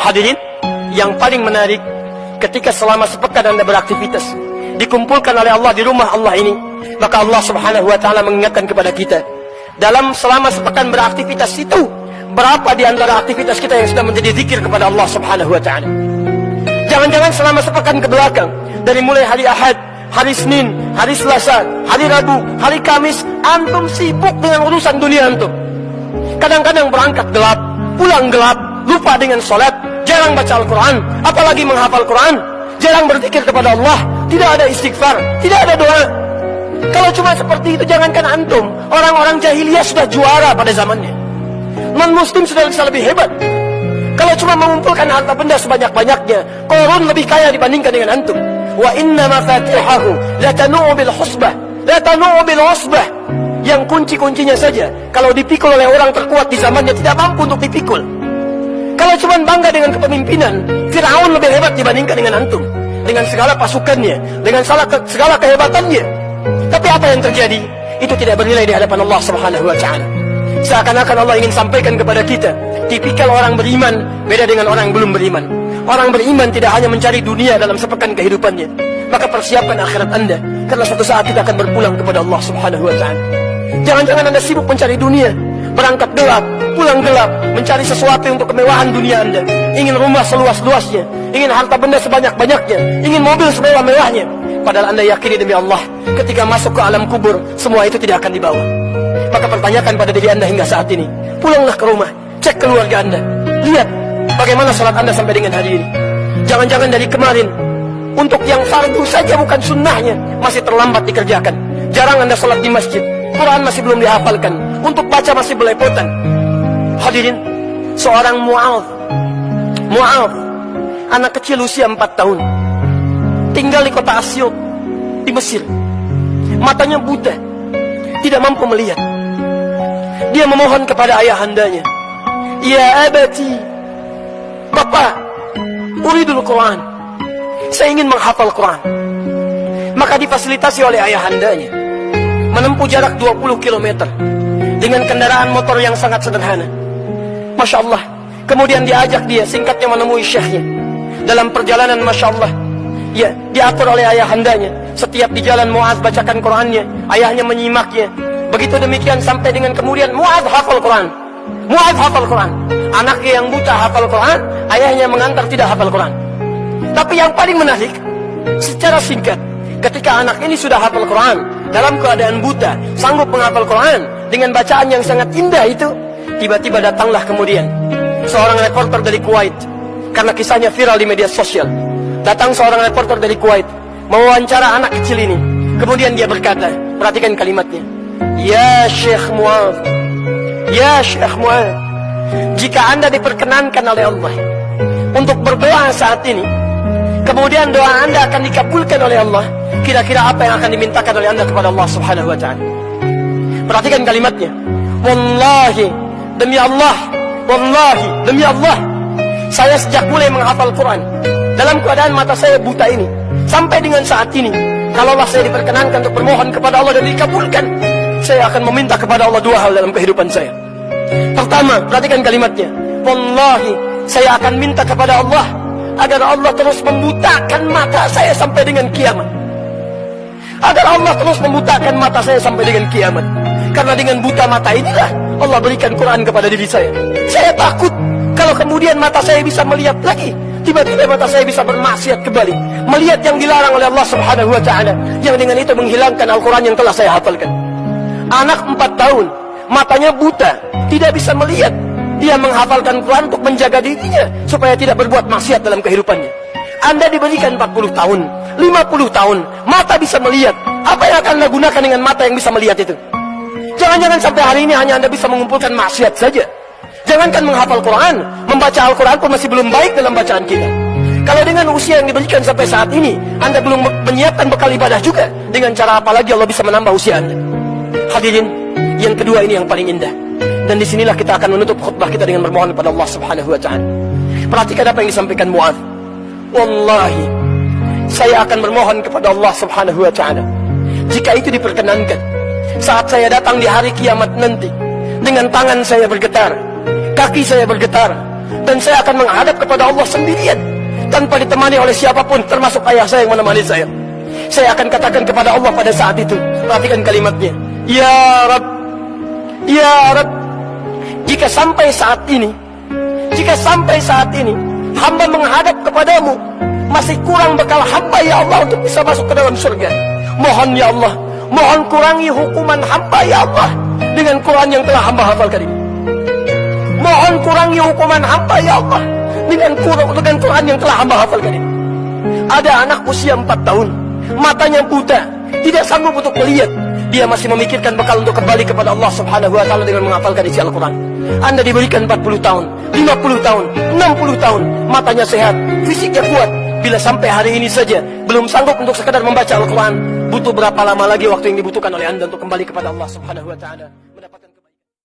Hadirin, yang paling menarik, ketika selama sepekan Anda beraktivitas, dikumpulkan oleh Allah di rumah Allah ini, maka Allah subhanahu wa ta'ala mengingatkan kepada kita, dalam selama sepekan beraktivitas itu, berapa di antara aktivitas kita yang sudah menjadi zikir kepada Allah subhanahu wa ta'ala. Jangan-jangan selama sepekan ke belakang, dari mulai hari Ahad, hari Senin, hari Selasa, hari Rabu, hari Kamis, antum sibuk dengan urusan dunia antum. Kadang-kadang berangkat gelap, pulang gelap, lupa dengan sholat, jarang baca Al-Quran, apalagi menghafal Quran, jarang berzikir kepada Allah, tidak ada istighfar, tidak ada doa. Kalau cuma seperti itu, jangankan antum, orang-orang jahiliyah sudah juara pada zamannya. Non-muslim sudah bisa lebih hebat. Kalau cuma mengumpulkan harta benda sebanyak-banyaknya, Qarun lebih kaya dibandingkan dengan antum. Wa inna mafatihahu latanu'u bil husbah, latanu'u bil usbah. Yang kunci-kuncinya saja, kalau dipikul oleh orang terkuat di zamannya, tidak mampu untuk dipikul. Kalau cuma bangga dengan kepemimpinan, Fir'aun lebih hebat dibandingkan dengan antum, dengan segala pasukannya, dengan segala kehebatannya. Tapi apa yang terjadi? Itu tidak bernilai di hadapan Allah subhanahu wa ta'ala. Seakan-akan Allah ingin sampaikan kepada kita, tipikal orang beriman beda dengan orang yang belum beriman. Orang beriman tidak hanya mencari dunia dalam sepekan kehidupannya, maka persiapkan akhirat Anda, karena suatu saat kita akan berpulang kepada Allah subhanahu wa ta'ala. Jangan-jangan Anda sibuk mencari dunia, berangkat gelap, pulang gelap, mencari sesuatu untuk kemewahan dunia Anda. Ingin rumah seluas-luasnya, ingin harta benda sebanyak-banyaknya, ingin mobil semewah-mewahnya. Padahal Anda yakini demi Allah, ketika masuk ke alam kubur, semua itu tidak akan dibawa. Maka pertanyakan pada diri Anda hingga saat ini, pulanglah ke rumah, cek keluarga Anda, lihat bagaimana salat Anda sampai dengan hari ini. Jangan-jangan dari kemarin, untuk yang fardu saja bukan sunnahnya, masih terlambat dikerjakan. Jarang Anda salat di masjid, Quran masih belum dihafalkan, untuk baca masih belepotan. Hadirin, seorang Mu'adh, anak kecil usia 4 tahun, tinggal di kota Asyut, di Mesir. Matanya buta, tidak mampu melihat. Dia memohon kepada ayahandanya, "Ya abati, Bapak, uridul Quran, saya ingin menghafal Quran." Maka difasilitasi oleh ayahandanya menempuh jarak 20 km dengan kendaraan motor yang sangat sederhana. Masya Allah. Kemudian diajak dia singkatnya menemui syekhnya. Dalam perjalanan, Masya Allah, ya, diatur oleh ayahandanya. Setiap di jalan Mu'adh bacakan Qurannya, ayahnya menyimaknya. Begitu demikian sampai dengan kemudian Mu'adh hafal Quran. Mu'adh hafal Quran. Anaknya yang buta hafal Quran, ayahnya mengantar tidak hafal Quran. Tapi yang paling menarik, secara singkat, ketika anak ini sudah hafal Quran, dalam keadaan buta, sanggup menghafal Quran dengan bacaan yang sangat indah itu, tiba-tiba datanglah kemudian seorang reporter dari Kuwait, karena kisahnya viral di media sosial. Datang seorang reporter dari Kuwait, mewawancara anak kecil ini. Kemudian dia berkata, perhatikan kalimatnya, "Ya Syekh Mu'adh, ya Syekh Mu'adh, jika Anda diperkenankan oleh Allah untuk berdoa saat ini, kemudian doa Anda akan dikabulkan oleh Allah, kira-kira apa yang akan dimintakan oleh Anda kepada Allah subhanahu wa ta'ala?" Perhatikan kalimatnya, "Wallahi, demi Allah, wallahi, demi Allah, saya sejak mulai menghafal Quran, dalam keadaan mata saya buta ini, sampai dengan saat ini, kalaulah saya diperkenankan untuk bermohon kepada Allah dan dikabulkan, saya akan meminta kepada Allah 2 hal dalam kehidupan saya. Pertama, perhatikan kalimatnya, wallahi, saya akan minta kepada Allah agar Allah terus membutakan mata saya sampai dengan kiamat. Agar Allah terus membutakan mata saya sampai dengan kiamat. Karena dengan buta mata inilah Allah berikan Quran kepada diri saya. Saya takut kalau kemudian mata saya bisa melihat lagi, tiba-tiba mata saya bisa bermaksiat kembali, melihat yang dilarang oleh Allah subhanahu wa ta'ala, yang dengan itu menghilangkan Al-Quran yang telah saya hafalkan." Anak 4 tahun, matanya buta, tidak bisa melihat, dia menghafalkan Quran untuk menjaga dirinya supaya tidak berbuat maksiat dalam kehidupannya. Anda diberikan 40 tahun, 50 tahun, mata bisa melihat. Apa yang akan Anda gunakan dengan mata yang bisa melihat itu? Jangan-jangan sampai hari ini hanya Anda bisa mengumpulkan maksiat saja. Jangankan menghafal Quran, membaca Al-Quran pun masih belum baik dalam bacaan kita. Kalau dengan usia yang diberikan sampai saat ini, Anda belum menyiapkan bekal ibadah juga, dengan cara apa lagi Allah bisa menambah usia Anda? Hadirin, yang kedua ini yang paling indah. Dan disinilah kita akan menutup khutbah kita dengan bermohon kepada Allah subhanahu wa ta'ala. Perhatikan apa yang disampaikan Mu'adh. "Wallahi, saya akan bermohon kepada Allah subhanahu wa ta'ala, jika itu diperkenankan, saat saya datang di hari kiamat nanti, dengan tangan saya bergetar, kaki saya bergetar, dan saya akan menghadap kepada Allah sendirian tanpa ditemani oleh siapapun, termasuk ayah saya yang menemani saya. Saya akan katakan kepada Allah pada saat itu, perhatikan kalimatnya, Ya Rabb, Ya Rabb, jika sampai saat ini hamba menghadap kepadamu, masih kurang bekal hamba ya Allah untuk bisa masuk ke dalam surga. Mohon ya Allah, mohon kurangi hukuman hamba ya Allah dengan Quran yang telah hamba hafalkan ini. Mohon kurangi hukuman hamba ya Allah dengan Quran yang telah hamba hafalkan ini. Ada anak usia 4 tahun, matanya buta, tidak sanggup untuk melihat. Dia masih memikirkan bekal untuk kembali kepada Allah Subhanahu wa taala dengan menghafalkan isi Al-Quran. Anda diberikan 40 tahun, 50 tahun, 60 tahun, matanya sehat, fisiknya kuat. Bila sampai hari ini saja belum sanggup untuk sekadar membaca Al-Quran, butuh berapa lama lagi waktu yang dibutuhkan oleh Anda untuk kembali kepada Allah Subhanahu wa taala?